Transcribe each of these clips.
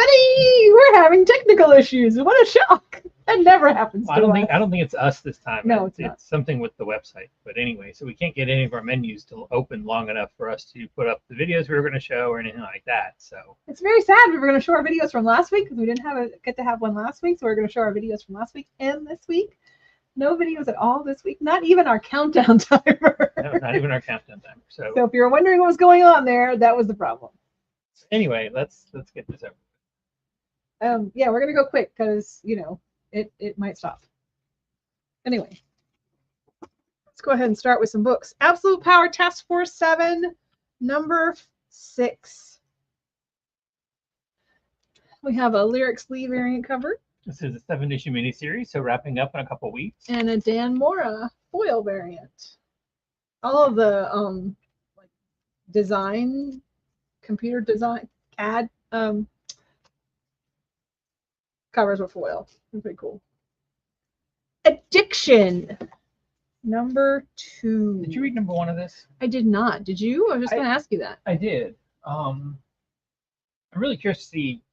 everybody! We're having technical issues. What a shock! That never happens. I don't think it's us this time. No, it's something with the website. But anyway, so we can't get any of our menus to open long enough for us to put up the videos we were going to show or anything like that. So it's very sad. We were going to show our videos from last week because we didn't get to have one last week. So we're going to show our videos from last week and this week. No videos at all this week. Not even our countdown timer. No, not even our countdown timer. So if you're wondering what was going on there, that was the problem. Anyway, let's get this over. Yeah, we're gonna go quick because it might stop. Anyway, let's go ahead and start with some books. Absolute Power Task Force 7, number 6. We have a Lyrics Lee variant cover. This is a 7-issue miniseries, so wrapping up in a couple weeks. And a Dan Mora foil variant. All of the design, computer design, CAD covers with foil. It's pretty cool. Addiction, number 2. Did you read number 1 of this? I did not. Did you? I was just going to ask you that. I did. I'm really curious to see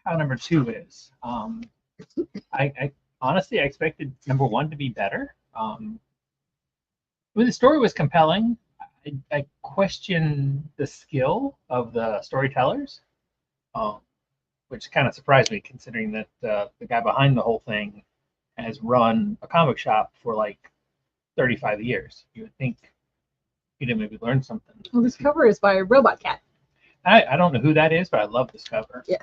how number 2 is. I honestly, I expected number 1 to be better. When the story was compelling, I question the skill of the storytellers, which kind of surprised me considering that the guy behind the whole thing has run a comic shop for like 35 years. You would think he'd maybe learn something. Well, this cover is by Robot Cat. I don't know who that is, but I love this cover. Yeah.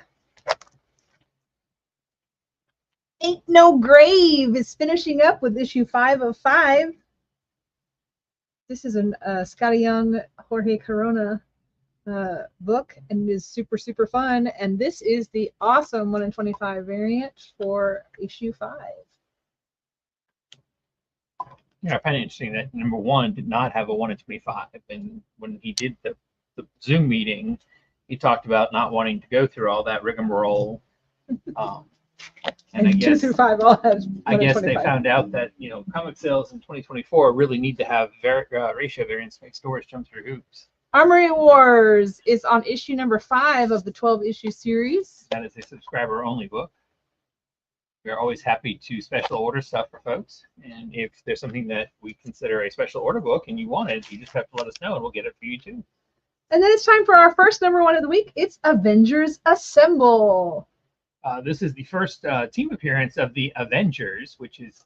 Ain't No Grave is finishing up with issue 5 of 5. This is a Scotty Young, Jorge Corona book, and is super, super fun. And this is the awesome 1 in 25 variant for issue 5. Yeah, I find it interesting that number 1 did not have a 1 in 25. And when he did the Zoom meeting, he talked about not wanting to go through all that rigmarole. And I guess 2 through 5 all has. I guess they found out that comic sales in 2024 really need to have ratio variants to make stores jump through hoops. Armory Wars is on issue number 5 of the 12-issue series. That is a subscriber-only book. We are always happy to special order stuff for folks, and if there's something that we consider a special order book and you want it, you just have to let us know and we'll get it for you too. And then it's time for our first number 1 of the week. It's Avengers Assemble. This is the first team appearance of the Avengers, which is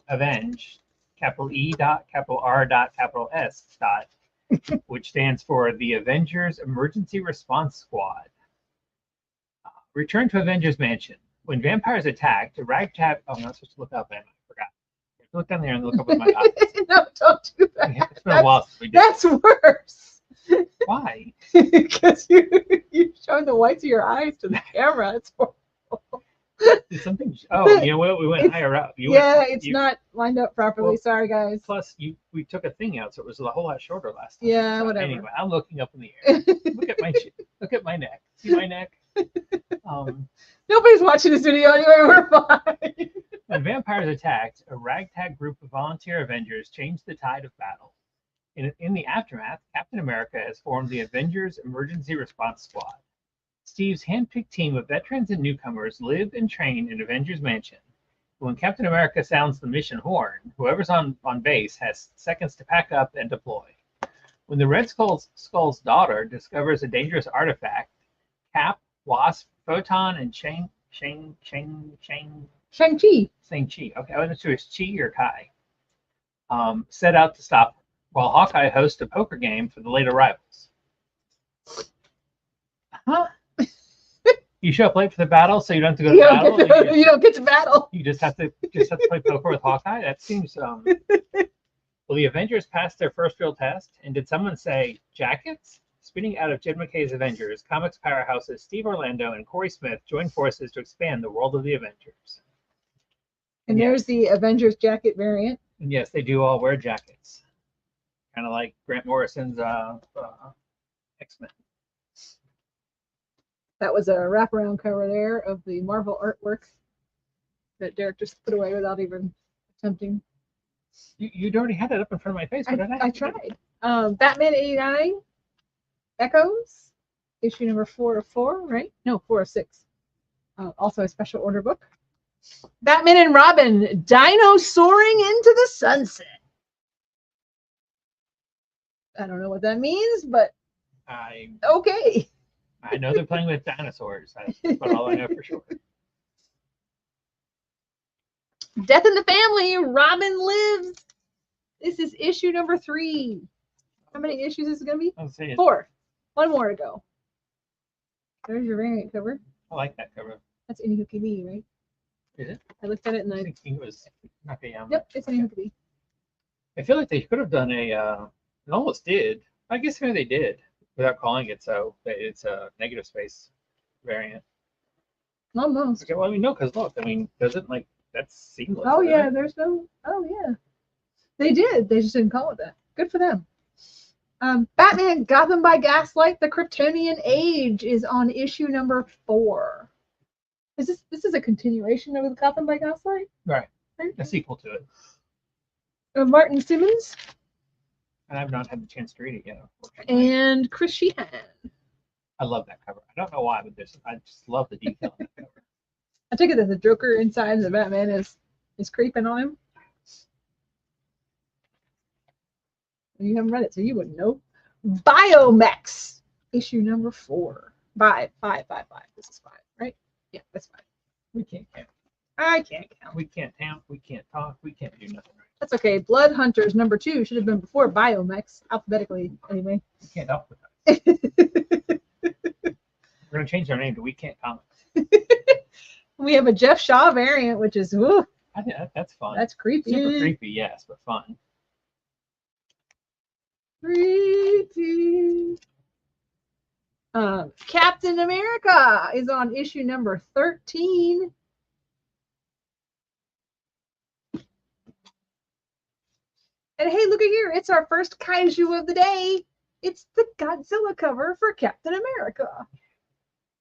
Avenge, capital E dot, capital R dot, capital S dot, which stands for the Avengers Emergency Response Squad. Return to Avengers Mansion. When vampires attacked, a ragtag. Oh, I'm not supposed to look up, man. I forgot. Look down there and look up with my eyes. No, don't do that. It's been a while since we did. That's worse. Why? Because you're showing the whites of your eyes to the camera. It's horrible. Did something? Oh, you know what? We went higher up. It's not lined up properly. Well, sorry, guys. Plus, we took a thing out, so it was a whole lot shorter last time. Yeah, so whatever. Anyway, I'm looking up in the air. Look at my neck. See my neck? Nobody's watching this video anyway. We're fine. When vampires attacked, a ragtag group of volunteer Avengers changed the tide of battle. In the aftermath, Captain America has formed the Avengers Emergency Response Squad. Steve's handpicked team of veterans and newcomers live and train in Avengers Mansion. When Captain America sounds the mission horn, whoever's on base has seconds to pack up and deploy. When the Red Skull's daughter discovers a dangerous artifact, Cap, Wasp, Photon, and Shang-Chi. Okay, I wasn't sure it's Chi or Kai. Set out to stop her, while Hawkeye hosts a poker game for the late arrivals. Huh? You show up late for the battle, so you don't have to go to battle. You don't get to battle. You just have to play poker with Hawkeye. That seems. Well, the Avengers passed their first real test, and did someone say jackets? Spinning out of Jed McKay's Avengers, comics powerhouses Steve Orlando and Corey Smith join forces to expand the world of the Avengers. And there's the Avengers jacket variant. And yes, they do all wear jackets, kind of like Grant Morrison's X-Men. That was a wraparound cover there of the Marvel artwork that Derek just put away without even attempting. You'd already had it up in front of my face. I tried. Batman 89, Echoes, issue number 4 of 4, right? No, 4 of 6. Also a special order book. Batman and Robin, Dino Soaring into the Sunset. I don't know what that means, but okay. I know they're playing with dinosaurs. That's about all I know for sure. Death in the Family, Robin Lives. This is issue number 3. How many issues is it going to be? I'll say it. 4. 1 more to go. There's your variant cover. I like that cover. That's Inihukumi, right? Is it? I looked at it and I think it was Nakayama. Yep, it's Inihukumi. I feel like they could have done a. It almost did. I guess maybe they did without calling it so. It's a negative space variant. Almost. Okay, well, I mean, no, because look, I mean, doesn't like that's seamless. Oh yeah, there's no. Oh yeah, they did. They just didn't call it that. Good for them. Batman: Gotham by Gaslight: The Kryptonian Age is on issue number 4. Is this is a continuation of the Gotham by Gaslight? Right. A sequel to it. Martin Simmons. And I've not had the chance to read it yet. And Chris Sheehan. I love that cover. I don't know why, but I just love the detail in that cover. I take it that the Joker inside the Batman is creeping on him. You haven't read it, so you wouldn't know. Biomex, issue number 4. 5. This is 5, right? Yeah, that's 5. We can't count. I can't count. We can't count. We can't talk. We can't do nothing right. That's okay. Blood Hunters number 2 should have been before Biomex, alphabetically anyway. We can't help with that. We're gonna change our name to We Can't Comics. We have a Jeff Shaw variant, which is woo. I think that's fun. That's creepy. Super creepy, yes, but fun. Creepy. Captain America is on issue number 13. And hey, look at here. It's our first kaiju of the day. It's the Godzilla cover for Captain America.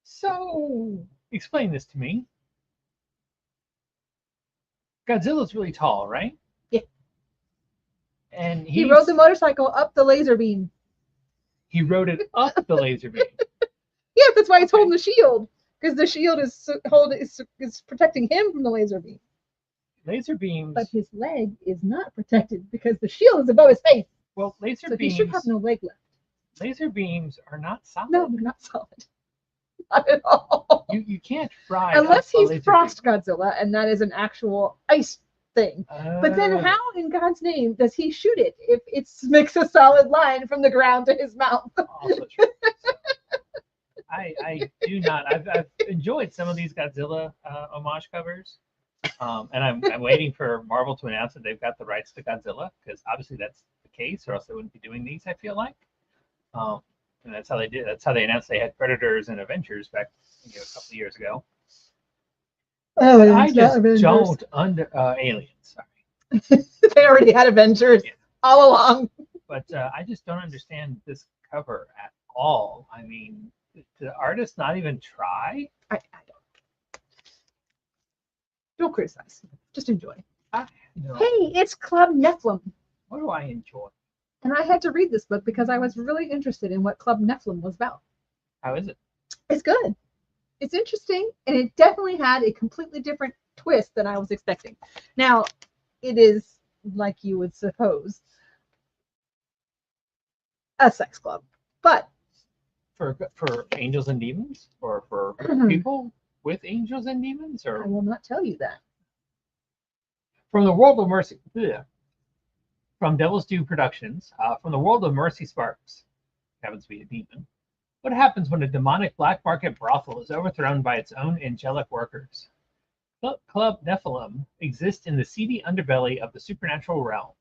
So, explain this to me. Godzilla's really tall, right? Yeah. And he rode the motorcycle up the laser beam. He rode it up the laser beam. Yeah, that's why he's holding the shield. Because the shield is protecting him from the laser beam. Laser beams. But his leg is not protected because the shield is above his face. Well, laser so beams. He should have no leg left. Laser beams are not solid. No, they're not solid. Not at all. You can't fry. Unless he's Frost Godzilla, and that is an actual ice thing. But then how in God's name does he shoot it if it makes a solid line from the ground to his mouth? Also true. So, I do not. I've enjoyed some of these Godzilla homage covers. And I'm waiting for Marvel to announce that they've got the rights to Godzilla, because obviously that's the case, or else they wouldn't be doing these, I feel like. And that's how they did. That's how they announced they had Predators and Avengers back a couple of years ago. Oh, I just don't Aliens. Sorry. They already had Avengers all along. But I just don't understand this cover at all. I mean, did the artist not even try? I don't criticize. Just enjoy. No. Hey, it's Club Nephilim. What do I enjoy? And I had to read this book because I was really interested in what Club Nephilim was about. How is it? It's good. It's interesting, and it definitely had a completely different twist than I was expecting. Now, it is, like you would suppose, a sex club. But for angels and demons? Or for people with angels and demons? Or I will not tell you that. From the World of Mercy. Ugh. From Devil's Due Productions, from the World of Mercy Sparks, happens to be a demon. What happens when a demonic black market brothel is overthrown by its own angelic workers? Club Nephilim exists in the seedy underbelly of the supernatural realm,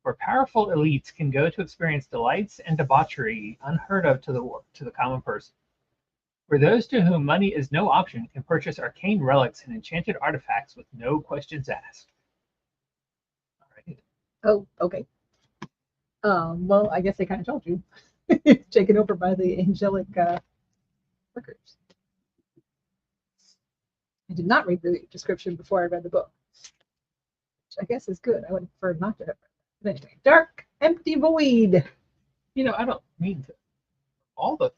where powerful elites can go to experience delights and debauchery unheard of to the common person. Where those to whom money is no option can purchase arcane relics and enchanted artifacts with no questions asked. Oh, okay. Well, I guess they kind of told you. Taken over by the angelic workers. I did not read the description before I read the book, which I guess is good. I would have preferred not to have read it. But anyway, Dark, Empty Void. I don't mean to. All the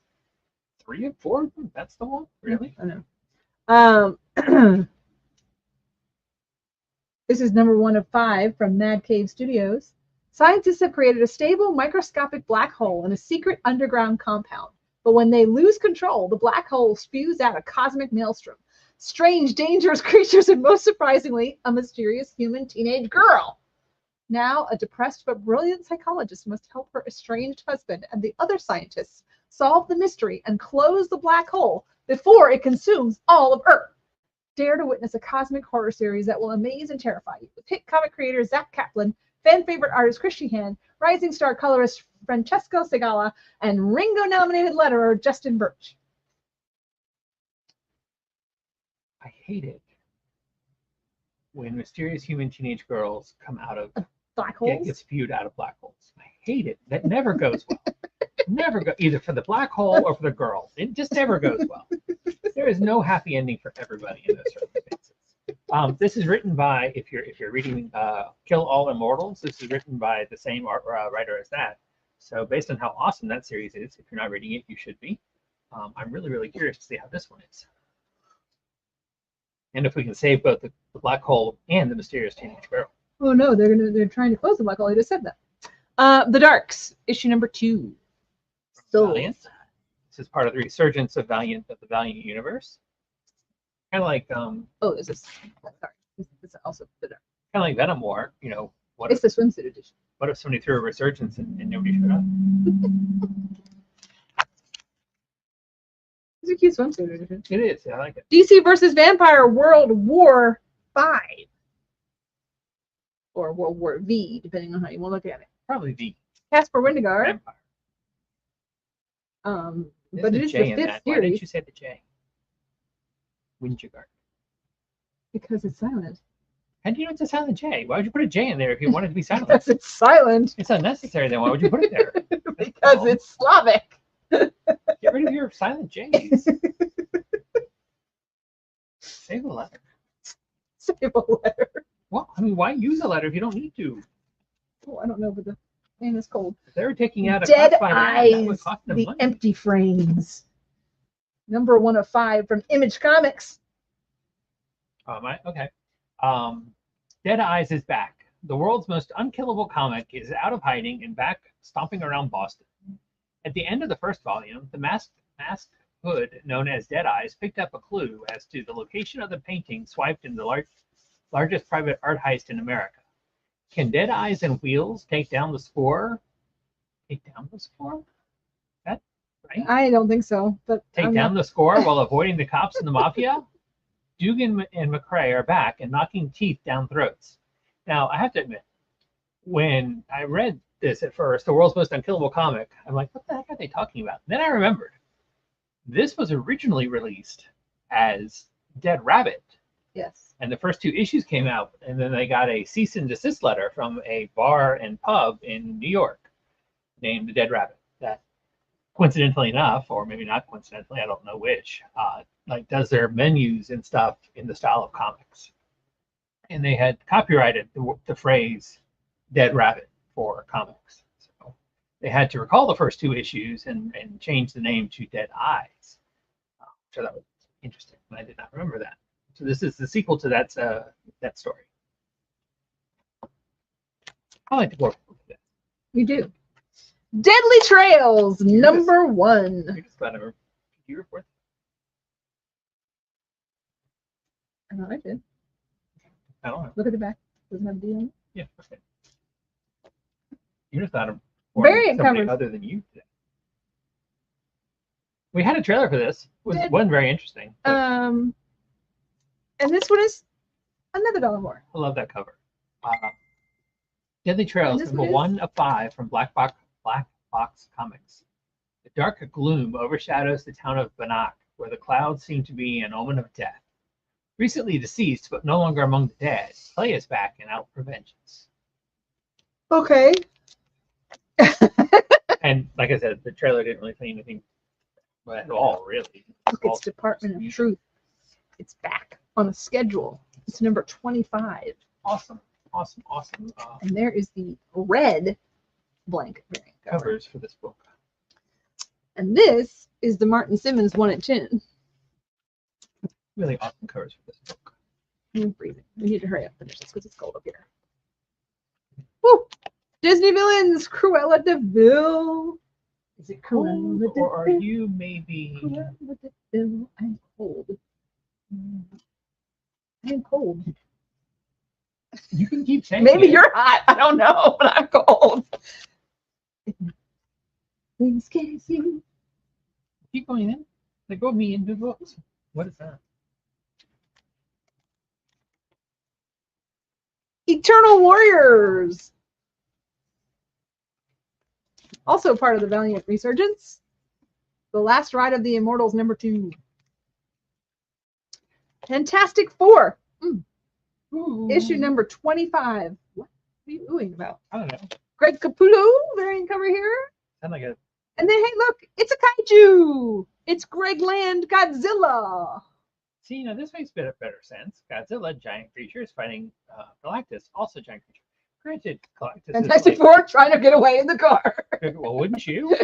3 and 4 of them? That's the one? Really? I know. This is number 1 of 5 from Mad Cave Studios. Scientists have created a stable microscopic black hole in a secret underground compound. But when they lose control, the black hole spews out a cosmic maelstrom. Strange, dangerous creatures, and most surprisingly, a mysterious human teenage girl. Now, a depressed but brilliant psychologist must help her estranged husband and the other scientists solve the mystery and close the black hole before it consumes all of Earth. Dare to witness a cosmic horror series that will amaze and terrify you. With hit comic creator Zach Kaplan, fan favorite artist Christy Han, rising star colorist Francesco Segala, and Ringo-nominated letterer Justin Birch. I hate it when mysterious human teenage girls come out of black holes. Get spewed out of black holes. I hate it. That never goes well. Never go either for the black hole or for the girls. It just never goes well. There is no happy ending for everybody in those circumstances. This is written by, if you're reading Kill All Immortals, this is written by the same writer as that. So based on how awesome that series is, if you're not reading it, you should be. I'm really curious to see how this one is. And if we can save both the black hole and the mysterious teenage girl. Oh no, they're trying to close the black hole. I just said that. The Darks, issue number 2. Valiant. This is part of the resurgence of the Valiant universe. Kind of like oh, is this? Sorry, this is also the Dark. Kind of like Venom War. You know, it's the swimsuit edition. What if somebody threw a resurgence and nobody showed up? It's a cute swimsuit edition. It is. I like it. DC versus Vampire World War 5. Or World War V, depending on how you want to look at it. Probably V. Caspar Windegaard. Vampire. But it is the 5th series. Why didn't you say the J? Windegaard. Because it's silent. How do you know it's a silent J? Why would you put a J in there if you wanted it to be silent? Because it's silent. It's unnecessary then. Why would you put it there? Because it's Slavic. Get rid of your silent J's. Save a letter. Save a letter. Well, I mean, why use a letter if you don't need to? Oh, I don't know, but the man is cold. If they were taking out a Dead Eyes, that would cost them the money. Empty Frames. Number 1 of 5 from Image Comics. Okay. Dead Eyes is back. The world's most unkillable comic is out of hiding and back stomping around Boston. At the end of the first volume, the masked hood known as Dead Eyes picked up a clue as to the location of the painting swiped in the largest private art heist in America. Can Dead Eyes and Wheels take down the score? Take down the score? That right? I don't think so. But Take down the score while avoiding the cops and the mafia? Dugan and McCrae are back and knocking teeth down throats. Now, I have to admit, when I read this at first, the world's most unkillable comic, I'm like, what the heck are they talking about? Then I remembered. This was originally released as Dead Rabbit. Yes. And the first 2 issues came out, and then they got a cease and desist letter from a bar and pub in New York named the Dead Rabbit. That, coincidentally enough, or maybe not coincidentally, I don't know which, like does their menus and stuff in the style of comics. And they had copyrighted the phrase Dead Rabbit for comics. So they had to recall the first 2 issues and change the name to Dead Eyes. So that was interesting, and I did not remember that. So this is the sequel to that story. I like to work with that. You do. Deadly Trails, number 1. I just glad did you report? I know I did. I don't know. Look at the back. Doesn't have a D on it. Yeah, okay. You just thought of Variant somebody covers. other than you today. We had a trailer for this. It wasn't very interesting. And this one is another $1 more. I love that cover. Deadly Trails, number 1 of 5 from Black Box Comics. The dark gloom overshadows the town of Bannock, where the clouds seem to be an omen of death. Recently deceased, but no longer among the dead, Clay is back and out for vengeance. Okay. And like I said, the trailer didn't really say anything at all, really. Look, it's Department of Truth. It's back on a schedule. It's number 25. Awesome. And there is the red blank variant cover. Covers for this book. And this is the Martin Simmons 1 and 10. Really awesome covers for this book. I'm breathing. We need to hurry up and finish this because it's cold up here. Woo! Disney villains, Cruella de Vil. Is it cold, or are you maybe? Cruella de Vil. I'm cold. I'm cold. You can keep saying Maybe it. you're hot. I don't know, but I'm cold. Things scares you. Keep going in. Let go of me into books. What is that? Eternal Warriors. Also part of the Valiant Resurgence. The Last Ride of the Immortals, #2. Fantastic Four. Issue number 25. What are you oohing about? I don't know. Greg Capullo, variant cover here. Sound like a. And then, hey, look, it's a kaiju. It's Greg Land Godzilla. See, now this makes better sense. Godzilla, giant creatures fighting Galactus, also giant creature. Granted, Galactus Fantastic is Four trying to get away in the car. well, wouldn't you?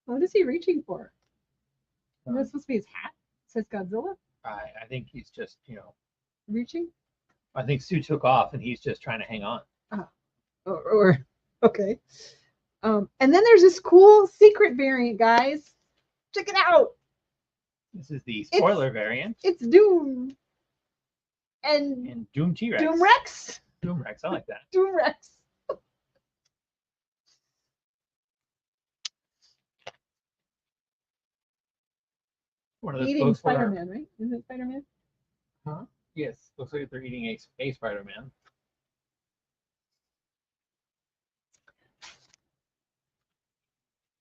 What is he reaching for? Is that supposed to be his hat? It says Godzilla? I think he's just, Reaching? I think Sue took off and he's just trying to hang on. Or okay. And then there's this cool secret variant, guys. Check it out. This is the spoiler variant. It's Doom. And Doom T-Rex. Doom Rex. Doom Rex, I like that. Doom Rex. One of those Eating books Spider-Man, right? Isn't it Spider-Man? Huh? Yes, looks like they're eating a Spider-Man.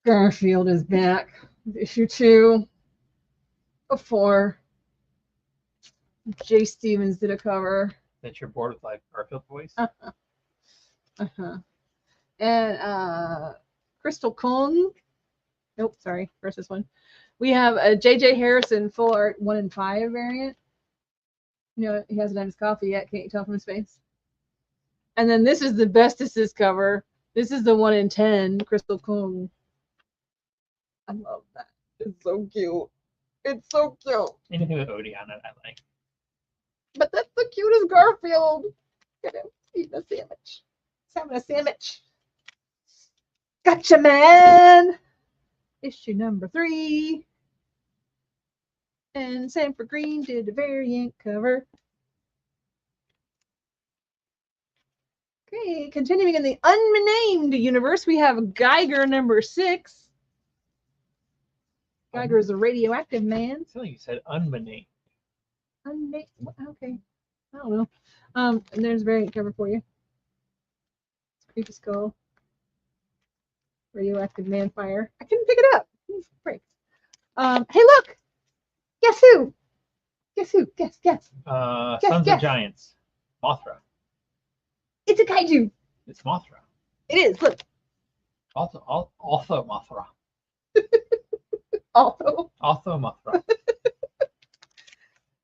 Garfield is back. Issue 2. Before Jay Stevens did a cover. That you're bored with like Garfield voice? And Crystal Cone. Nope, sorry. Where's this one? We have a J.J. Harrison full art 1 in 5 variant. He hasn't had his coffee yet. Can't you tell from his face? And then this is the bestest cover. This is the 1 in 10 Crystal Cone. I love that. It's so cute. It's so cute. Anything with Odie on it, I like. But that's the cutest Garfield. Look at him eating a sandwich. He's having a sandwich. Gotcha, man. Issue number 3. And Sanford Green did a variant cover. Okay, continuing in the unnamed universe, we have Geiger number 6. Geiger is a radioactive man. I feel like you said unnamed. Unnamed. Okay. I don't know. And there's a variant cover for you. It's Creepy Skull. Radioactive man fire. I couldn't pick it up. Break. Hey, look. Guess who? Guess who? Guess. Sons of Giants. Mothra. It's a kaiju. It's Mothra. It is. Look. Also Mothra. Also Mothra.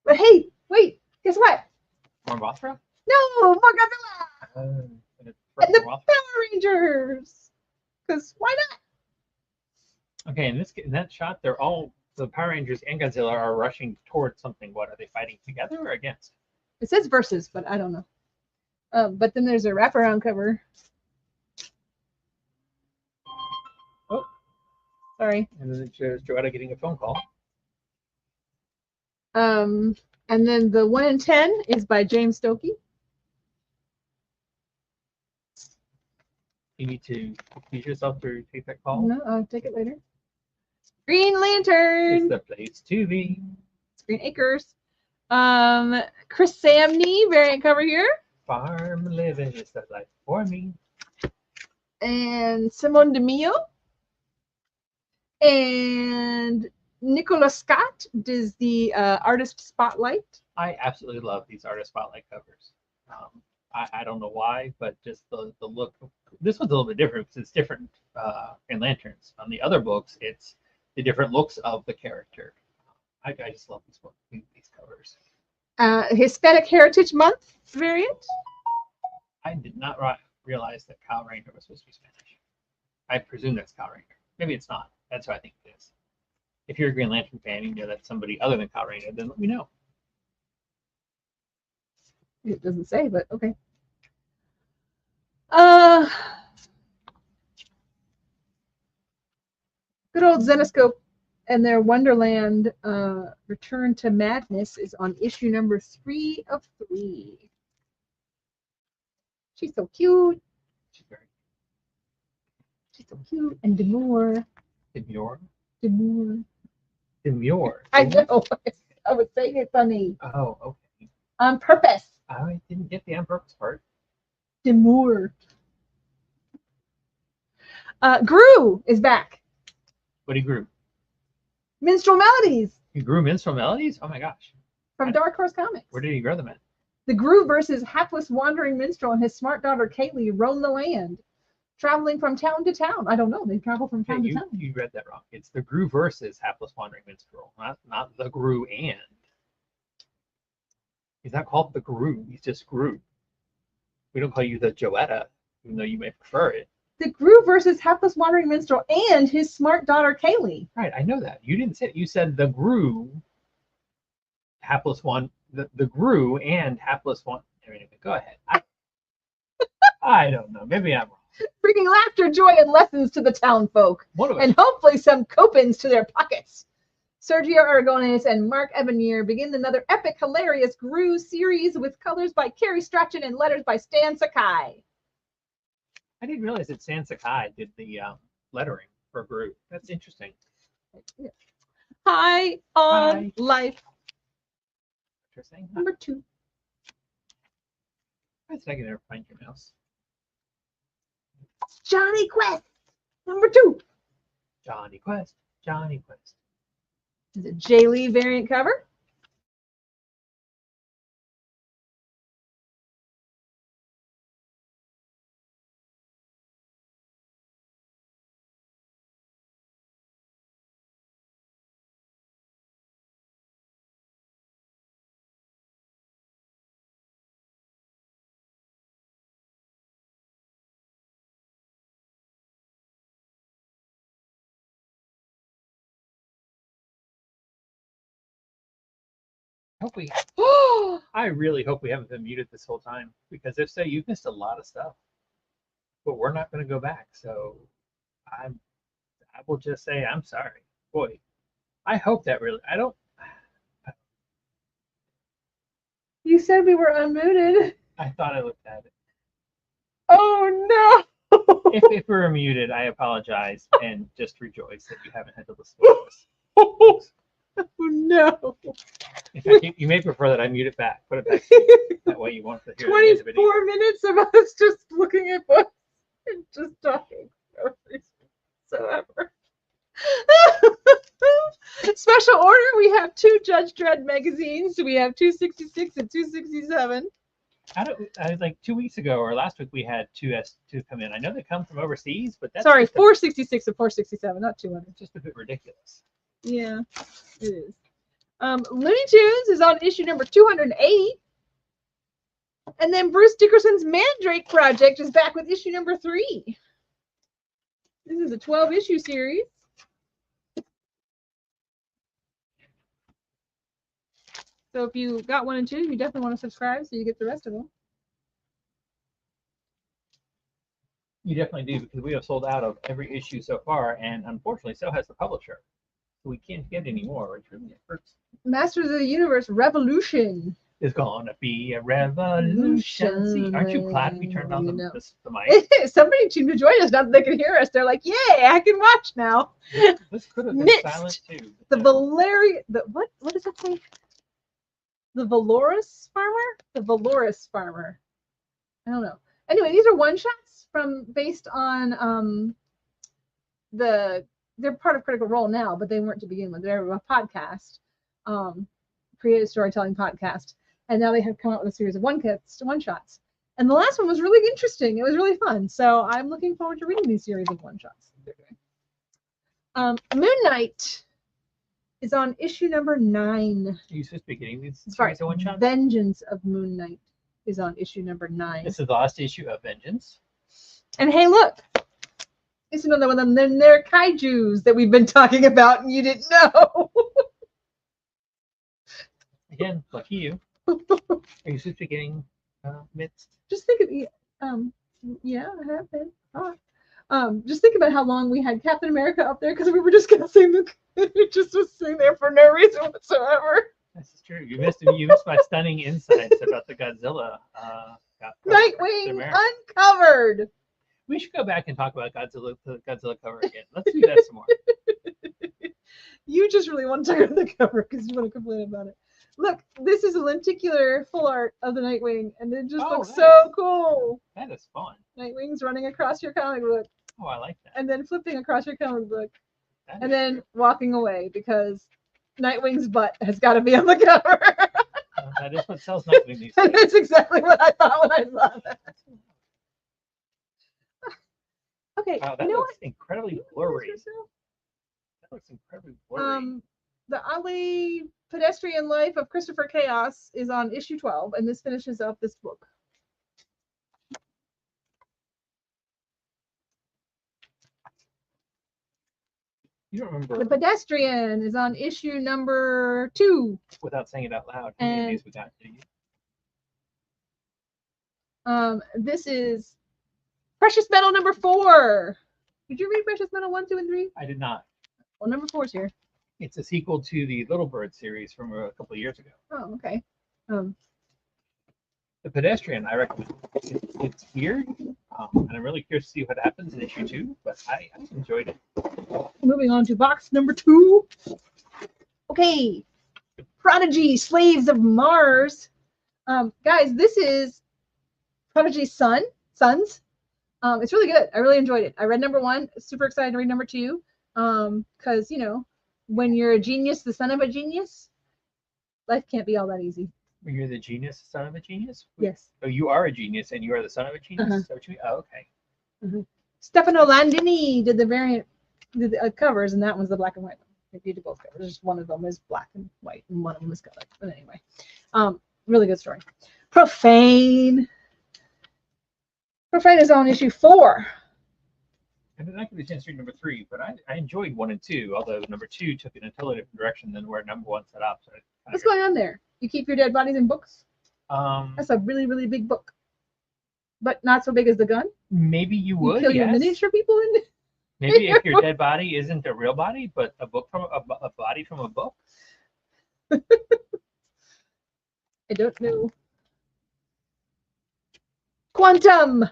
But hey, wait. Guess what? More Mothra? No, more Godzilla. And the Mothra. Power Rangers. Because why not? Okay, in that shot, they're all the Power Rangers and Godzilla are rushing towards something. What are they fighting together or against? It says versus, but I don't know. But then there's a wraparound cover. Oh, sorry. And then there's Joetta getting a phone call. And then the 1 in 10 is by James Stokey. You need to excuse yourself to take that call. No, I'll take it later. Green Lantern. It's the place to be. It's Green Acres. Chris Samney, variant cover here. Farm living is the life for me. And Simone DeMio. And Nicola Scott does the artist spotlight. I absolutely love these artist spotlight covers. I don't know why, but just the look. This one's a little bit different because it's different in Lanterns. On the other books, it's the different looks of the character. I just love these covers. Hispanic Heritage Month variant. I did not realize that Kyle Rayner was supposed to be Spanish. I presume that's Kyle Rayner. Maybe it's not. That's what I think it is. if you're a Green Lantern fan, you know that's somebody other than Kyle Rayner, then let me know. It doesn't say, but okay. Good old Zenescope and their Wonderland Return to Madness is on issue number 3 of 3. She's so cute. She's so cute and demure. Demure? Demure. Demure. I know. I was saying it funny. Oh, okay. On purpose. I didn't get the on purpose part. Demure. Gru is back. What he grew? Minstrel Melodies. He grew Minstrel Melodies? Oh my gosh. From Dark Horse Comics. Where did he grow them at? The Gru versus hapless wandering minstrel and his smart daughter Kaylee roam the land, traveling from town to town. I don't know. They travel from town to town. You read that wrong. It's the Gru versus hapless wandering minstrel, not the Gru and. He's not called the Gru. He's just Gru. We don't call you the Joetta, even though you may prefer it. The Gru versus hapless wandering minstrel and his smart daughter Kaylee. Right, I know that. You didn't say it. You said the Gru, hapless one, the Gru and hapless one. Anyway, go ahead. I don't know. Maybe I'm wrong. Bringing laughter, joy, and lessons to the town folk, and hopefully some copins to their pockets. Sergio Aragones and Mark Evanier begin another epic, hilarious Gru series with colors by Carrie Strachan and letters by Stan Sakai. I didn't realize that Stan Sakai did the lettering for Gru. That's interesting. High on life. Interesting. Number 2. I think I can never find your mouse. Johnny Quest. Number 2. Johnny Quest. Johnny Quest. Is it Jay Lee variant cover? I really hope we haven't been muted this whole time, because if so, you've missed a lot of stuff. But we're not going to go back, so I will just say I'm sorry. Boy, I hope that really. I don't. You said we were unmuted. I thought I looked at it. Oh no! If we're muted, I apologize and just rejoice that you haven't had to listen to this. Oh no! In fact, you may prefer that I mute it back. Put it back. To that way you won't hear 24 minutes of us just looking at books and just talking. So ever. Special order. We have 2 Judge Dredd magazines. We have 266 and 267. I was like 2 weeks ago or last week we had 2 come in. I know they come from overseas, but that's sorry, 466 and 467, not 200. Just a bit ridiculous. Yeah, it is. Looney Tunes is on issue number 208. And then Bruce Dickerson's Mandrake Project is back with issue number 3. This is a 12-issue series. So if you got 1 and 2, you definitely want to subscribe so you get the rest of them. You definitely do, because we have sold out of every issue so far, and unfortunately, so has the publisher. So we can't get any more, which really hurts. Masters of the Universe Revolution. It's gonna be a revolution. See, aren't you glad we turned on the mic? Somebody tuned to join us now that they can hear us. They're like, yay, I can watch now. This could have been silent too. The Valeria, what does it say? The Valoris Farmer? The Valoris Farmer. I don't know. Anyway, these are one-shots based on they're part of Critical Role now, but they weren't to begin with. They're a podcast, creative storytelling podcast. And now they have come out with a series of one-shots. And the last one was really interesting. It was really fun. So I'm looking forward to reading these series of one-shots. Moon Knight is on issue number 9. Are you supposed to be getting these series of one-shots? Vengeance of Moon Knight is on issue number 9. This is the last issue of Vengeance. And hey, look. It's another one of them. Then there are Kaijus that we've been talking about and you didn't know. Again, lucky you. Are you used to getting mixed? Just think of yeah, I have been. Just think about how long we had Captain America up there because we were discussing the it just was sitting there for no reason whatsoever. This is true. You missed my stunning insights about the Godzilla. Nightwing uncovered. We should go back and talk about the Godzilla cover again. Let's do that some more. You just really want to talk about the cover because you want to complain about it. Look, this is a lenticular full art of the Nightwing, and it just looks so cool. That is fun. Nightwing's running across your comic book. Oh, I like that. And then flipping across your comic book. And then walking away because Nightwing's butt has got to be on the cover. That is what sells Nightwing these days. That's exactly what I thought when I saw that. Okay. Wow, that looks incredibly blurry. That looks incredibly blurry. The Ali Pedestrian Life of Christopher Chaos is on issue 12, and this finishes up this book. You don't remember. The Pedestrian is on issue number 2. Without saying it out loud, how many days we got to you? This is Precious Metal number 4. Did you read Precious Metal 1, 2, and 3? I did not. Well, number 4 is here. It's a sequel to the Little Bird series from a couple of years ago. Oh, okay. The Pedestrian, I recommend. It's weird, and I'm really curious to see what happens in issue 2, but I enjoyed it. Moving on to box number 2. Okay. Prodigy, Slaves of Mars. Guys, this is Prodigy's sons. It's really good. I really enjoyed it. I read number 1. Super excited to read number 2. Because, you know, when you're a genius, the son of a genius, life can't be all that easy. When you're the genius, the son of a genius? Yes. Oh, you are a genius and you are the son of a genius? Is that what you mean? Oh, okay. Stefano Landini did the covers, and that one's the black and white one. They did both covers. Just one of them is black and white, and one of them is colored. But anyway, really good story. Profane. Profane is on issue 4. I did not get a chance to read number 3, but I enjoyed 1 and 2, although number 2 took it in a totally different direction than where number 1 set up. So what's going on there? You keep your dead bodies in books? That's a really, really big book. But not so big as the gun? Maybe you would, kill your miniature people in it? Maybe if your dead body isn't a real body, but a book from a body from a book? I don't know. Quantum!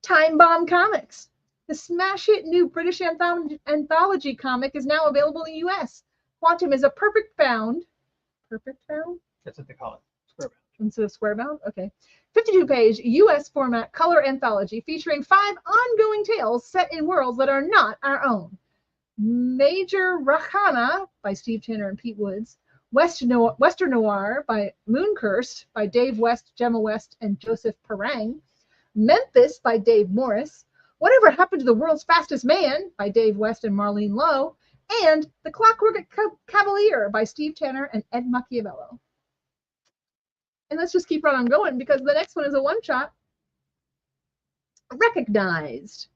Time Bomb Comics. The smash hit new British anthology comic is now available in the US. Quantum is a perfect bound. Perfect bound? That's what they call it. Square bound. Instead of square bound? Okay. 52-page US format color anthology featuring 5 ongoing tales set in worlds that are not our own. Major Rahana by Steve Tanner and Pete Woods. Western Noir by Mooncursed by Dave West, Gemma West, and Joseph Perang. Memphis by Dave Morris. Whatever Happened to the World's Fastest Man by Dave West and Marlene Lowe. And The Clockwork Cavalier by Steve Tanner and Ed Macchiavello. And let's just keep right on going because the next one is a one-shot. Recognized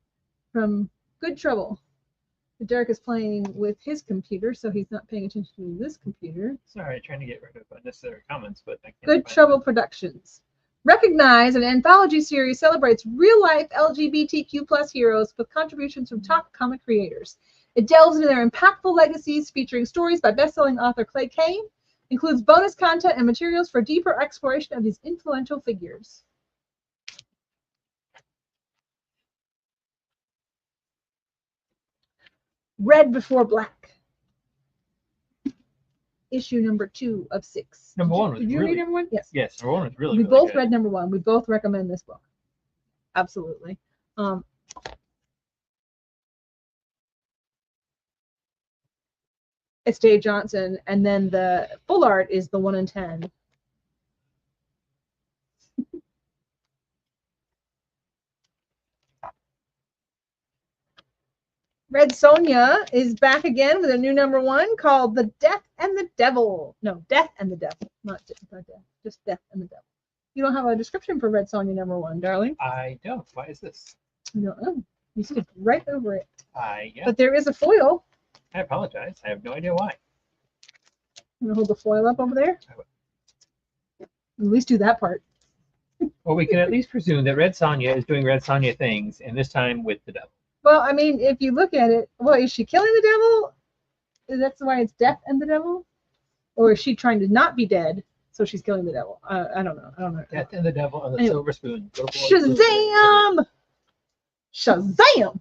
from Good Trouble. Derek is playing with his computer, so he's not paying attention to this computer. Sorry, trying to get rid of unnecessary comments, but I can't. Good Trouble Productions. Recognize, an anthology series celebrates real-life LGBTQ+ heroes with contributions from top comic creators. It delves into their impactful legacies, featuring stories by best-selling author Clay Kane, includes bonus content and materials for deeper exploration of these influential figures. Red Before Black. Issue number 2 of 6. Number 1 was Did you really, read number 1? Yes. Yes, number 1 was really We really both good. read number 1. We both recommend this book. Absolutely. It's Dave Johnson, and then the full art is the 1 in 10. Red Sonja is back again with a new number 1 called The Death and the Devil. No, Death and the Devil. Not Death, just Death and the Devil. You don't have a description for Red Sonja number 1, darling? I don't. Why is this? I don't know. You skipped right over it. Yeah. But there is a foil. I apologize. I have no idea why. I'm gonna hold the foil up over there. I will. At least do that part. Well, we can at least presume that Red Sonja is doing Red Sonja things, and this time with the devil. Well, I mean, if you look at it, well, is she killing the devil? That's why it's death and the devil? Or is she trying to not be dead, so she's killing the devil? I don't know. Death and the devil and the Anyway. silver spoon. Shazam! Shazam!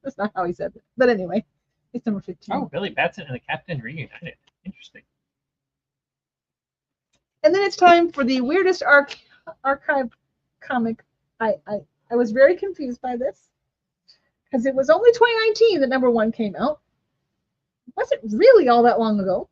That's not how he said it. But anyway, it's number 15. Oh, Billy Batson and the Captain reunited. Interesting. And then it's time for the weirdest archive comic. I was very confused by this because it was only 2019 that number 1 came out. It wasn't really all that long ago.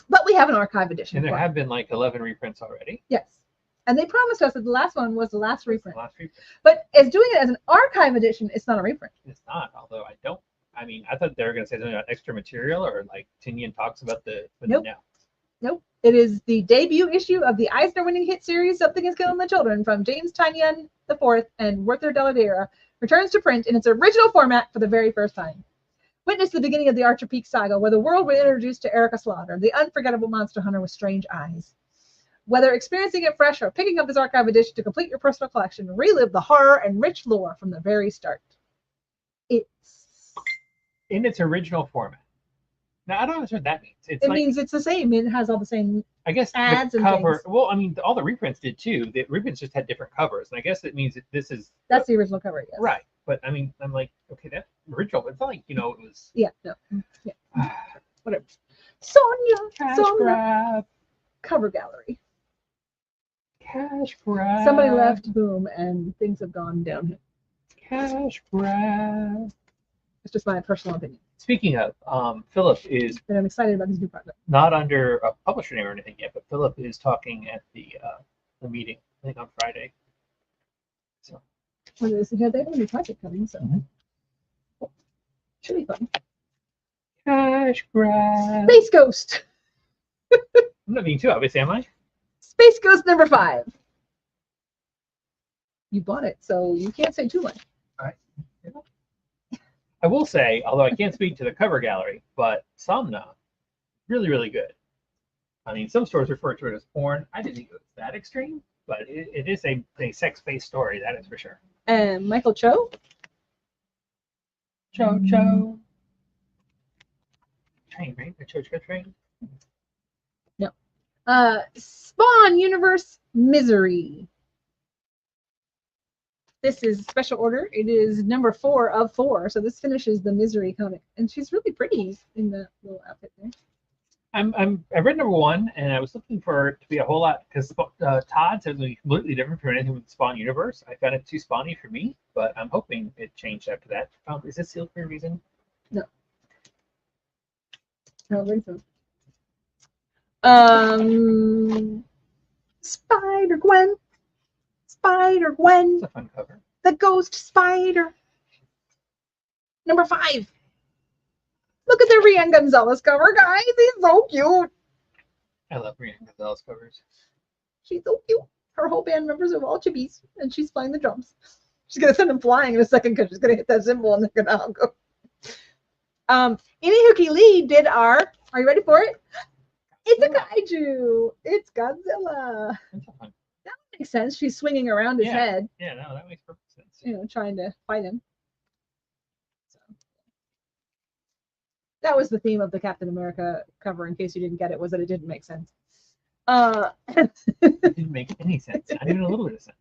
But we have an archive edition. And there have been like 11 reprints already. Yes. And they promised us that the last one was the last reprint. Last reprint. But as doing it as an archive edition, it's not a reprint. It's not, although I thought they were going to say something about extra material or like Tinian talks about the. Nope. No. Nope. It is the debut issue of the Eisner-winning hit series Something is Killing the Children from James Tynion IV and Werther Dell'Edera returns to print in its original format for the very first time. Witness the beginning of the Archer Peak saga, where the world was introduced to Erica Slaughter, the unforgettable monster hunter with strange eyes. Whether experiencing it fresh or picking up this archive edition to complete your personal collection, relive the horror and rich lore from the very start. It's in its original format. Now, I don't know what that means. It means it's the same. It has all the same, I guess, ads the and cover. things. Well, I mean, all the reprints did too. The reprints just had different covers, and I guess it means that this is that's the original cover, yes. right. But I mean, I'm like, okay, that's original. But it's not like it was. Yeah, no, yeah, whatever. Sonia, grab. cover gallery. Cash grab. Somebody left, boom, and things have gone downhill. Cash grab. It's just my personal opinion. Speaking of, Philip is. And I'm excited about his new project. Not under a publisher name or anything yet, but Philip is talking at the meeting, I think on Friday. So. Well, they have a new project coming, so should be fun. Cash grab. Space Ghost. I'm not being too obvious, am I? Space Ghost number 5. You bought it, so you can't say too much. I will say, although I can't speak to the cover gallery, but Somna, really, really good. I mean, some stores refer to it as porn. I didn't think it was that extreme, but it is a sex-based story, that is for sure. And Michael Cho. Cho. Train, right? The Cho train? No. Spawn Universe Misery. This is special order. It is number 4 of 4, so this finishes the Misery comic, and she's really pretty in the little outfit there. I read number 1, and I was looking for it to be a whole lot because Todd said it was completely different from anything with the Spawn universe. I found it too spawny for me, but I'm hoping it changed after that. Is this sealed for a reason? No. I don't think so. Spider-Gwen. Spider-Gwen. It's a fun cover. The Ghost Spider. Number 5. Look at the Rian Gonzalez cover, guys. He's so cute. I love Rian Gonzalez covers. She's so cute. Her whole band members are all chibis, and she's playing the drums. She's going to send them flying in a second because she's going to hit that cymbal, and they're going to all go. Inihuki Lee did our, are you ready for it? It's a kaiju. It's Godzilla. That's fun. That makes sense. She's swinging around his head. Yeah, no, that makes perfect sense. You know, trying to fight him. So that was the theme of the Captain America cover, in case you didn't get it, was that it didn't make sense. It didn't make any sense. Not even a little bit of sense.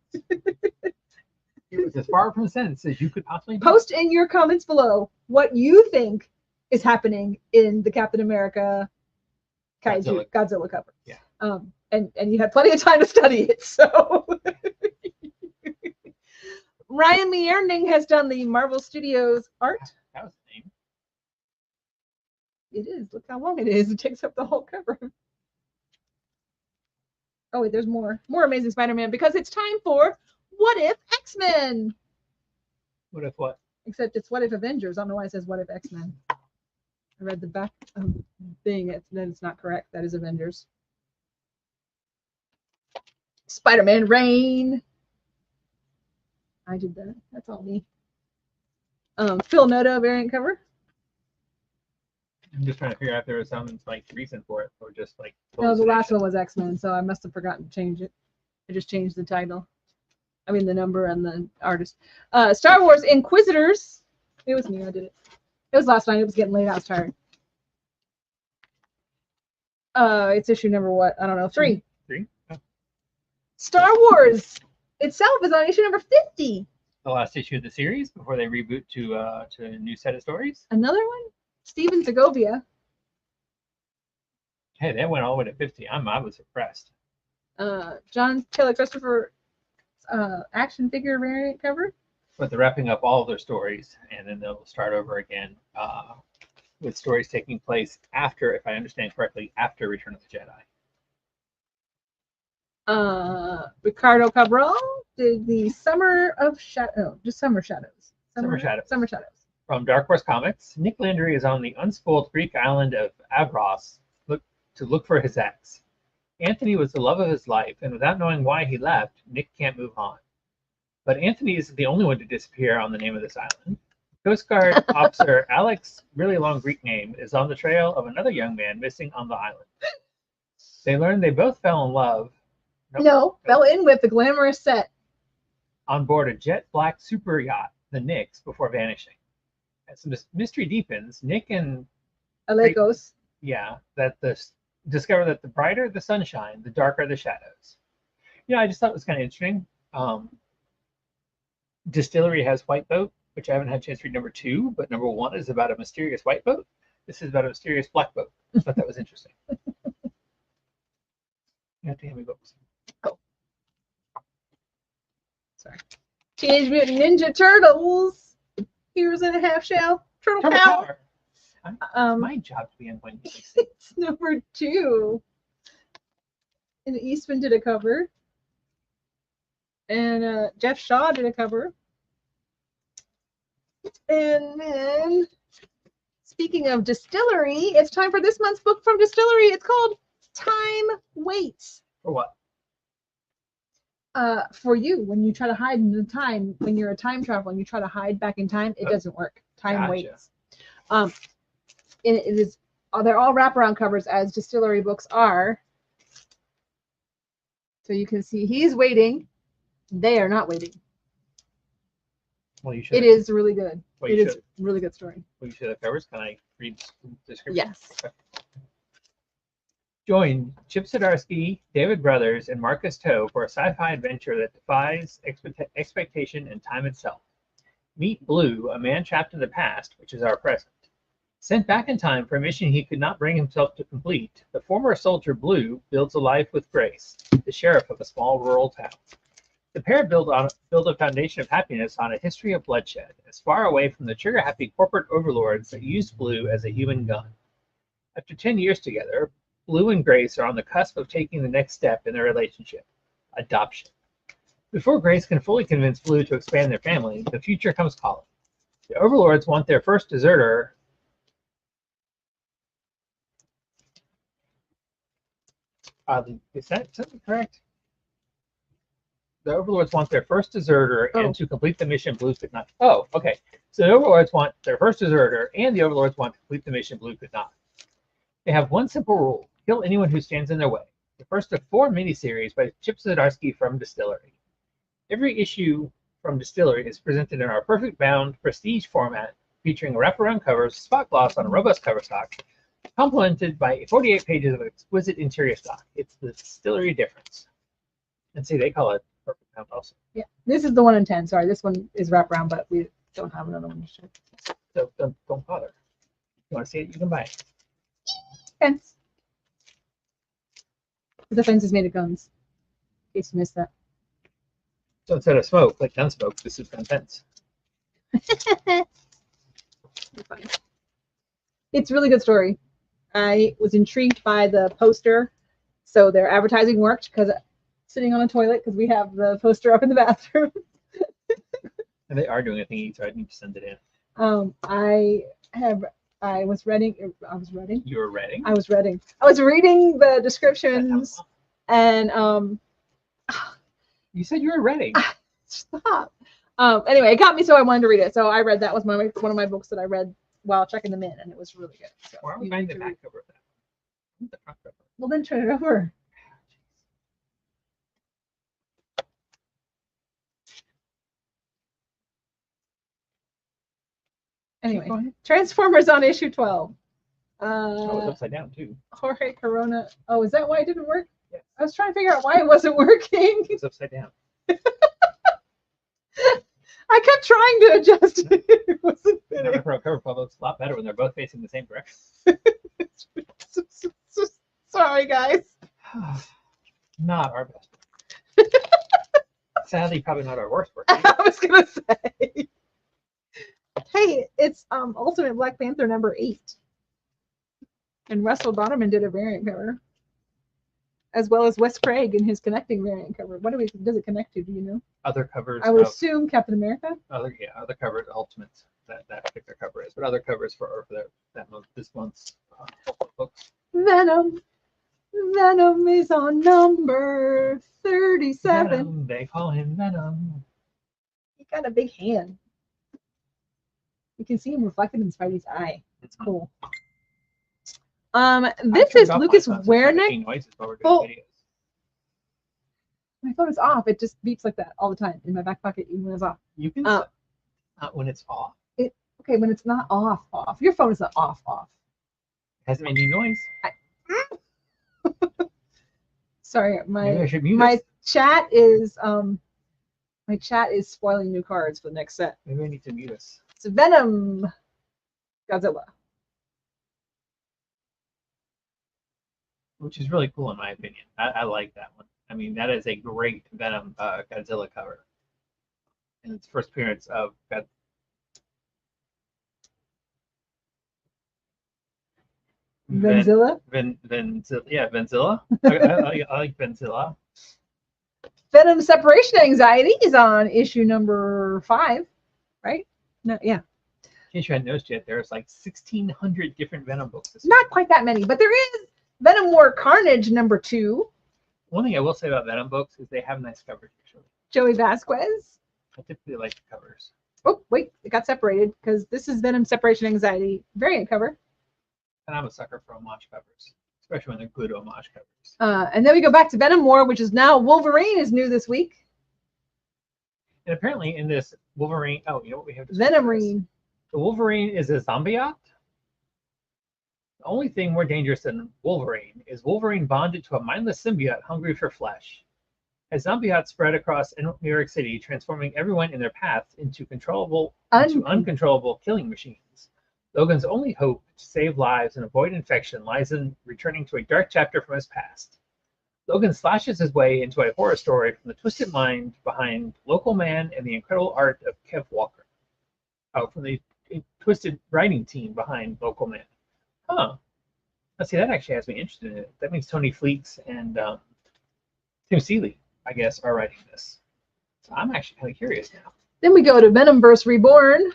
It was as far from sense as you could possibly do. Post in your comments below what you think is happening in the Captain America Kaiju Godzilla cover. Yeah. And you had plenty of time to study it, so Ryan Lee Ernding has done the Marvel Studios art. That was the name. It is. Look how long it is. It takes up the whole cover. Oh wait, there's more Amazing Spider-Man, because it's time for What If X-Men. What if what? Except it's What If Avengers. I don't know why it says What If X-Men. I read the back thing. Then it's not correct. That is Avengers. Spider-Man Reign. I did that. That's all me. Phil Noto variant cover. I'm just trying to figure out if there was some like reason for it or just like. No, the last one was X-Men, so I must have forgotten to change it. I just changed the title. I mean the number and the artist. Star Wars Inquisitors. It was me. I did it. It was last night. It was getting late. I was tired. It's issue number what? I don't know. 3. 3. Oh. Star Wars itself is on issue number 50. The last issue of the series before they reboot to a new set of stories. Another one? Steven Segovia. Hey, that went all the way to 50. I was impressed. John Taylor Christopher action figure variant cover. But they're wrapping up all of their stories, and then they'll start over again with stories taking place after, if I understand correctly, after Return of the Jedi. Ricardo Cabral did the Summer of Shadows. Just Summer Shadows. Summer Shadows. Summer Shadows. From Dark Horse Comics, Nick Landry is on the unspoiled Greek island of Avros to look for his ex. Anthony was the love of his life, and without knowing why he left, Nick can't move on. But Anthony isn't the only one to disappear on the name of this island. Coast Guard officer Alex, really long Greek name, is on the trail of another young man missing on the island. They learn they both fell in love. Fell in with the glamorous set. On board a jet black super yacht, the Knicks, before vanishing. As the mystery deepens, Nick and Alekos. Discover that the brighter the sunshine, the darker the shadows. I just thought it was kind of interesting. Distillery has White Boat, which I haven't had a chance to read number 2, but number 1 is about a mysterious white boat. This is about a mysterious black boat. I thought that was interesting. You have to hand me books. Oh. Sorry. Teenage Mutant Ninja Turtles. Heroes in a Half Shell. Turtle Power. It's my job to be in one. It's number 2. And Eastman did a cover. And Jeff Shaw did a cover. And then, speaking of Distillery, it's time for this month's book from Distillery. It's called Time Waits. For what? For you, when you try to hide in the time, when you're a time traveler and you try to hide back in time, it doesn't work. Time waits. It is. They're all wraparound covers, as Distillery books are. So you can see he's waiting. They are not waiting. Well, you should. It is really good. Well, it is a really good story. Well, you should have covers. Can I read the description? Yes. Okay. Join Chip Zdarsky, David Brothers, and Marcus Toe for a sci-fi adventure that defies expectation and time itself. Meet Blue, a man trapped in the past, which is our present. Sent back in time for a mission he could not bring himself to complete, the former soldier Blue builds a life with Grace, the sheriff of a small rural town. The pair build a foundation of happiness on a history of bloodshed, as far away from the trigger-happy corporate overlords that used Blue as a human gun. After 10 years together, Blue and Grace are on the cusp of taking the next step in their relationship, adoption. Before Grace can fully convince Blue to expand their family, the future comes calling. The overlords want their first deserter. Is that something correct? The overlords want their first deserter, and to complete the mission, Blue could not. Oh, okay. So the overlords want their first deserter, and the overlords want to complete the mission, Blue could not. They have one simple rule: kill anyone who stands in their way. The first of 4 miniseries by Chip Zdarsky from Distillery. Every issue from Distillery is presented in our perfect bound prestige format, featuring wraparound covers, spot gloss on a robust cover stock, complemented by 48 pages of exquisite interior stock. It's the Distillery difference. And see, they call it perfect bound also. Yeah, this is the 1 in 10. Sorry, this one is wraparound, but we don't have another one to show. So don't bother. If you want to see it, you can buy it. Fence. The fence is made of guns. In case you missed that. So instead of smoke, like gun smoke, this is gun fence. You're fine. It's a really good story. I was intrigued by the poster. So their advertising worked because sitting on a toilet, because we have the poster up in the bathroom. And they are doing a thingy, so I need to send it in. I was reading. You were reading? I was reading. I was reading the descriptions, and you said you were reading. Stop. Anyway, it got me, so I wanted to read it. So I read that was one of my books that I read while checking them in, and it was really good. So Why are we buying the back cover of that? The front cover. Well, then turn it over. Anyway, Transformers on issue 12. Oh, it's upside down too. Jorge Corona. Oh, is that why it didn't work? Yes. I was trying to figure out why it wasn't working. It's upside down. I kept trying to adjust it. It wasn't fitting. The cover photo looks a lot better when they're both facing the same direction. Sorry, guys. Not our best. Sadly, probably not our worst work. I was gonna say. Hey, it's Ultimate Black Panther number 8. And Russell Donnerman did a variant cover. As well as Wes Craig in his connecting variant cover. What does it connect to? Do you know? Other covers. I would assume Captain America. Other covers, Ultimates. That particular cover is, but other covers for this month's books. Venom is on number 37. Venom, they call him Venom. He got a big hand. You can see him reflected in Spidey's eye. It's cool. This is Lucas Wernick. Oh, my phone is off. It just beeps like that all the time in my back pocket, even when it's off. You can when it's off. Okay, when it's not off. Your phone is not off. It hasn't made any noise. Sorry, my chat is spoiling new cards for the next set. Maybe I need to mute us. It's Venom Godzilla. Which is really cool in my opinion. I like that one. I mean, that is a great Venom Godzilla cover. And it's first appearance of Venzilla? Yeah, Venzilla. I like Venzilla. Venom Separation Anxiety is on issue number 5, right? No, yeah. In case you hadn't noticed yet, there's like 1,600 different Venom books. Not quite that many, but there is Venom War Carnage number 2. One thing I will say about Venom books is they have nice covers, actually. Joey Vasquez. I typically like the covers. Oh, wait, it got separated because this is Venom Separation Anxiety variant cover. And I'm a sucker for homage covers, especially when they're good homage covers. And then we go back to Venom War, which is now Wolverine is new this week. And apparently in this Wolverine, oh, you know what we have? Venomrine. The Wolverine is a symbiote. The only thing more dangerous than Wolverine is Wolverine bonded to a mindless symbiote hungry for flesh. As symbiotes spread across New York City, transforming everyone in their path into uncontrollable killing machines. Logan's only hope to save lives and avoid infection lies in returning to a dark chapter from his past. Logan slashes his way into a horror story from the twisted mind behind Local Man and the incredible art of Kev Walker. Oh, from the twisted writing team behind Local Man. Huh. Let's see, that actually has me interested in it. That means Tony Fleets and Tim Seeley, I guess, are writing this. So I'm actually kind of curious now. Then we go to Venomverse Reborn.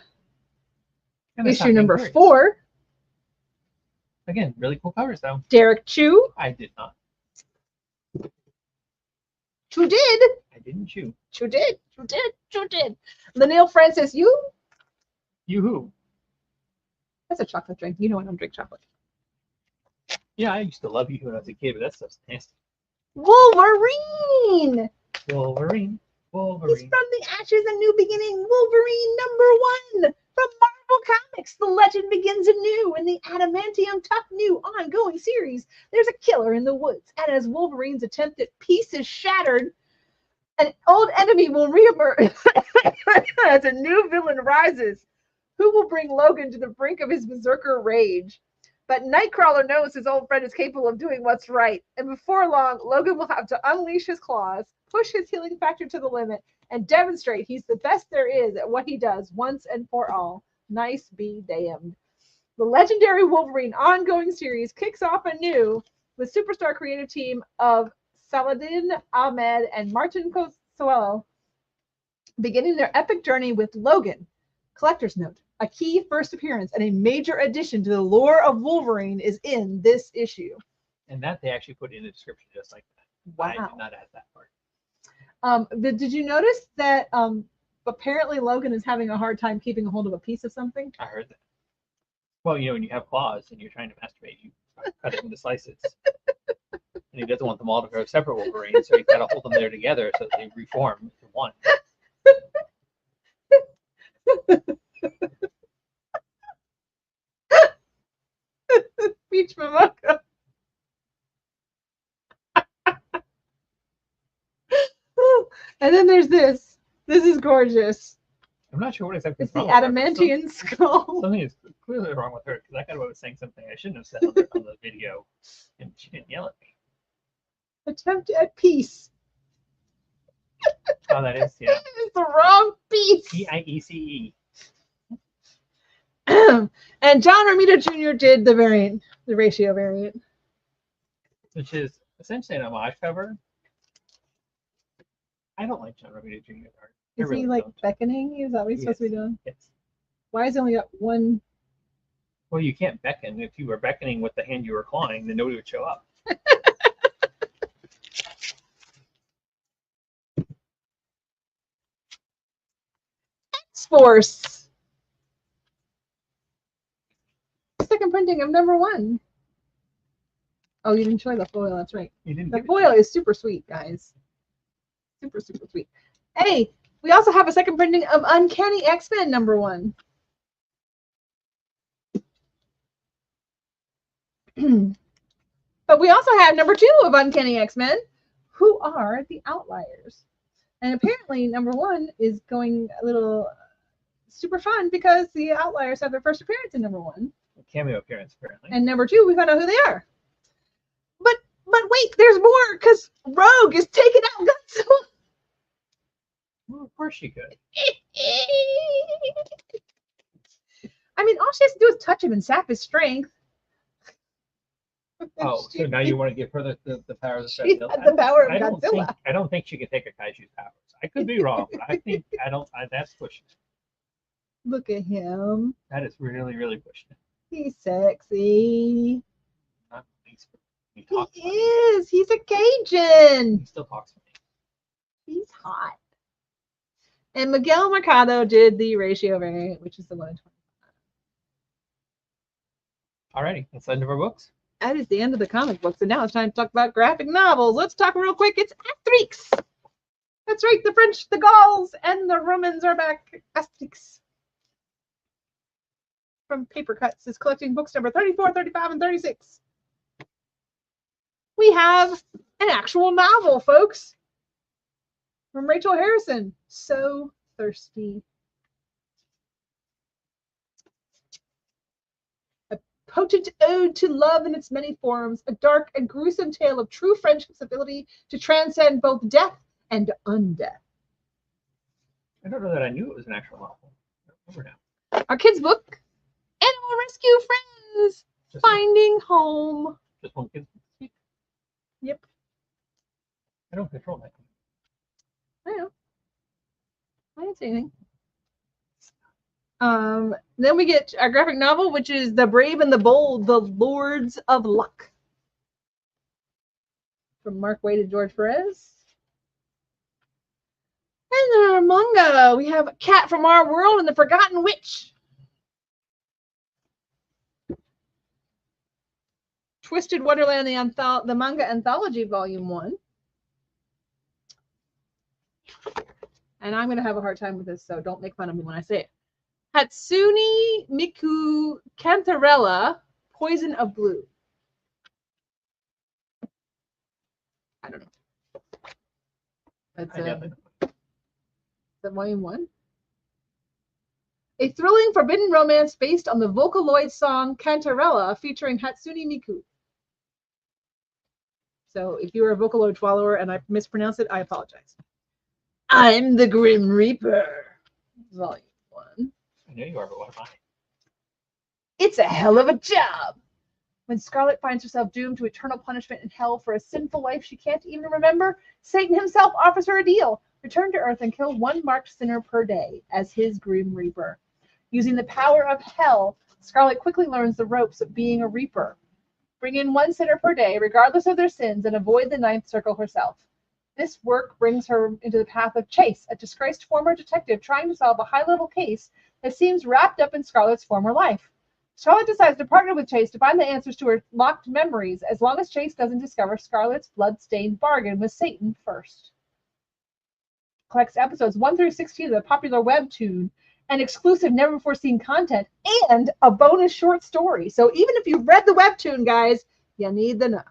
Issue number 4. Again, really cool covers, though. Derek Chew. I did not. Chew did. I didn't chew. Chew did. Lanil Francis, you? You who? That's a chocolate drink. You know I don't drink chocolate. Yeah, I used to love you when I was a kid, but that stuff's nasty. Wolverine. He's from the ashes, a new beginning. Wolverine number 1 from Marvel Comics. The legend begins anew in the adamantium tough new ongoing series. There's a killer in the woods, and as Wolverine's attempt at peace is shattered, an old enemy will reemerge as a new villain rises, who will bring Logan to the brink of his berserker rage. But Nightcrawler knows his old friend is capable of doing what's right, and before long, Logan will have to unleash his claws, push his healing factor to the limit, and demonstrate he's the best there is at what he does once and for all. Nice be damned. The legendary Wolverine ongoing series kicks off anew with superstar creative team of Saladin Ahmed and Martin Cosuelo beginning their epic journey with Logan. Collector's note. A key first appearance and a major addition to the lore of Wolverine is in this issue. And that they actually put in the description just like that. Wow. I did not add that part. Did you notice that apparently Logan is having a hard time keeping a hold of a piece of something. I heard that. Well, when you have claws and you're trying to masturbate, you cut it into slices. And he doesn't want them all to grow separate Wolverines, so he's got to hold them there together so that they reform into one. Beach Mamaka. And then there's this. This is gorgeous. I'm not sure what exactly it's wrong the adamantian skull. Something is clearly wrong with her because I kind of was saying something I shouldn't have said on the video, and she didn't yell at me. Attempt at peace. Oh, that is, yeah. It's the wrong piece. Piece. And John Romita Jr. did the variant, the ratio variant, which is essentially an homage cover. I don't like John Romita Jr.'s art. Is he like beckoning? Is that what he's supposed to be doing? Yes. Why has he only got one? Well, you can't beckon. If you were beckoning with the hand you were clawing, then nobody would show up. X-Force. Second printing of #1. Oh, you didn't show the foil. That's right. The foil is super sweet, guys. Super, super sweet. Hey, we also have a second printing of Uncanny X-Men #1. But we also have #2 of Uncanny X-Men, who are the Outliers. And apparently #1 is going a little super fun because the Outliers have their first appearance in #1. A cameo appearance, apparently. And #2, we found out who they are. But wait, there's more because Rogue is taking out Godzilla. Well, of course she could. I mean, all she has to do is touch him and sap his strength. Oh, so now you want to give her the power of the Godzilla? The power of Godzilla. I don't think she can take a Kaiju's powers. I could be wrong, but I think that's pushing it. Look at him. That is really, really pushing it. He's sexy. Not least, he is. He's a Cajun. He still talks to me. He's hot. And Miguel Mercado did the ratio variant, which is the 1 in 25. Alrighty, that's the end of our books. That is the end of the comic books, and now it's time to talk about graphic novels. Let's talk real quick. It's Asterix. That's right. The French, the Gauls, and the Romans are back. Asterix. From Paper Cuts is collecting books number 34, 35, and 36. We have an actual novel, folks. From Rachel Harrison. So thirsty. A potent ode to love in its many forms, a dark and gruesome tale of true friendship's ability to transcend both death and undeath. I don't know that I knew it was an actual novel. Over now. Our kids' book, Animal Rescue Friends, Finding Home. Just one kid's book? Yep. I don't control that. I know. I didn't say anything. Then we get our graphic novel, which is The Brave and the Bold, The Lords of Luck. From Mark Waid and George Perez. And then our manga, we have Cat from Our World and the Forgotten Witch. Twisted Wonderland, the manga anthology, volume 1. And I'm going to have a hard time with this, so don't make fun of me when I say it. Hatsune Miku Cantarella, Poison of Blue. I don't know. That's the volume 1. A thrilling forbidden romance based on the Vocaloid song Cantarella featuring Hatsune Miku. So if you are a Vocaloid follower and I mispronounce it, I apologize. I'm the Grim Reaper. Volume 1. I know you are, but what am I? It's a hell of a job. When Scarlet finds herself doomed to eternal punishment in hell for a sinful life she can't even remember, Satan himself offers her a deal. Return to Earth and kill one marked sinner per day as his Grim Reaper. Using the power of hell, Scarlet quickly learns the ropes of being a Reaper. Bring in one sinner per day, regardless of their sins, and avoid the ninth circle herself. This work brings her into the path of Chase, a disgraced former detective trying to solve a high-level case that seems wrapped up in Scarlett's former life. Scarlett decides to partner with Chase to find the answers to her locked memories, as long as Chase doesn't discover Scarlett's blood-stained bargain with Satan first. Collects episodes 1 through 16 of the popular webtoon, and exclusive never-before-seen content, and a bonus short story. So even if you've read the webtoon, guys, you need to know.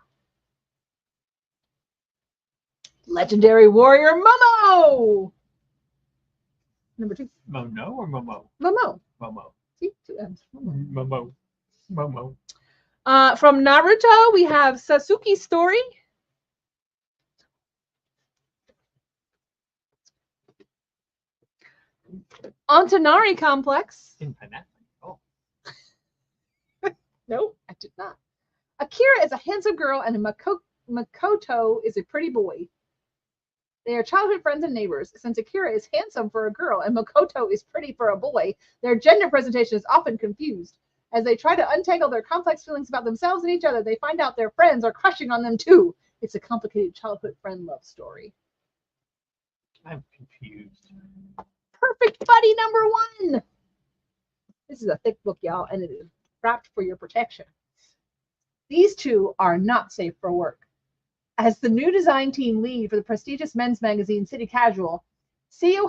Legendary Warrior Momo! Number 2. Mono or Momo? Momo. Momo. See, 2 M's. Momo. Momo. From Naruto, we have Sasuke's Story. Antanari Complex. In pineapple. Oh. No, I did not. Akira is a handsome girl and Makoto is a pretty boy. They are childhood friends and neighbors. Since Akira is handsome for a girl and Makoto is pretty for a boy, their gender presentation is often confused. As they try to untangle their complex feelings about themselves and each other, they find out their friends are crushing on them too. It's a complicated childhood friend love story. I'm confused. Perfect buddy number 1. This is a thick book, y'all, and it is wrapped for your protection. These two are not safe for work. As the new design team lead for the prestigious men's magazine City Casual, Seo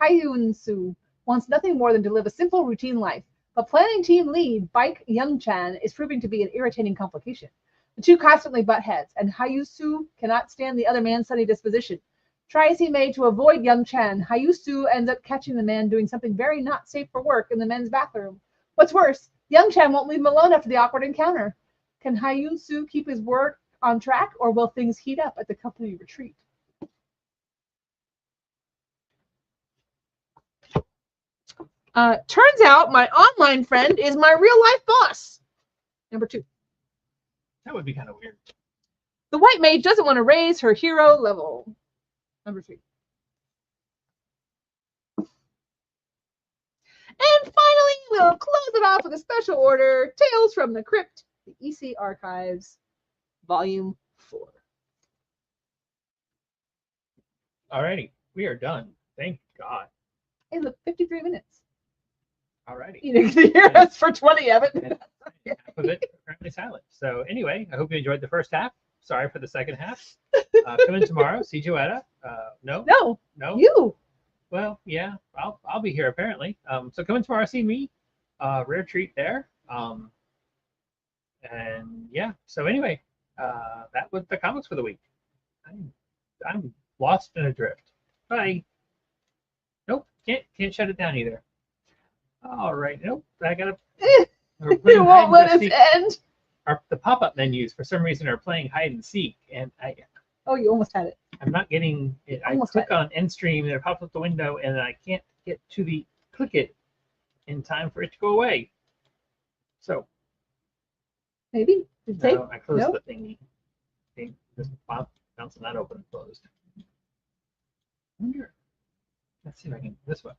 Hyunsu wants nothing more than to live a simple, routine life. But planning team lead Baek Young-chan is proving to be an irritating complication. The two constantly butt heads, and Hyunsu cannot stand the other man's sunny disposition. Try as he may to avoid Young-chan, Hyunsu ends up catching the man doing something very not safe for work in the men's bathroom. What's worse, Young-chan won't leave him alone after the awkward encounter. Can Hyunsu keep his work on track, or will things heat up at the company retreat? Turns out my online friend is my real-life boss. Number 2. That would be kind of weird. The white mage doesn't want to raise her hero level. Number 3. And finally, we'll close it off with a special order, Tales from the Crypt, the EC Archives, Volume 4. Alrighty, we are done. Thank God. Hey, look, 53 minutes. Alrighty. You didn't hear us for 20 of it. And half of it currently silent. So anyway, I hope you enjoyed the first half. Sorry for the second half. Come in tomorrow. See Joetta. No. No. You. Well, yeah, I'll be here apparently. So come in tomorrow. See me. Rare treat there. And yeah. So anyway, that was the comics for the week. I'm lost and adrift. Bye. Nope. Can't shut it down either. All right. Nope. I gotta. You won't let us end. The pop-up menus for some reason are playing hide and seek, and Oh, you almost had it. I'm not getting it. I click on end stream and it pops up the window, and I can't get to the click it in time for it to go away. So maybe I closed the thingy. Just bouncing that open and closed. I wonder. Let's see if I can this way.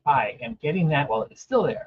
I am getting that while it's still there.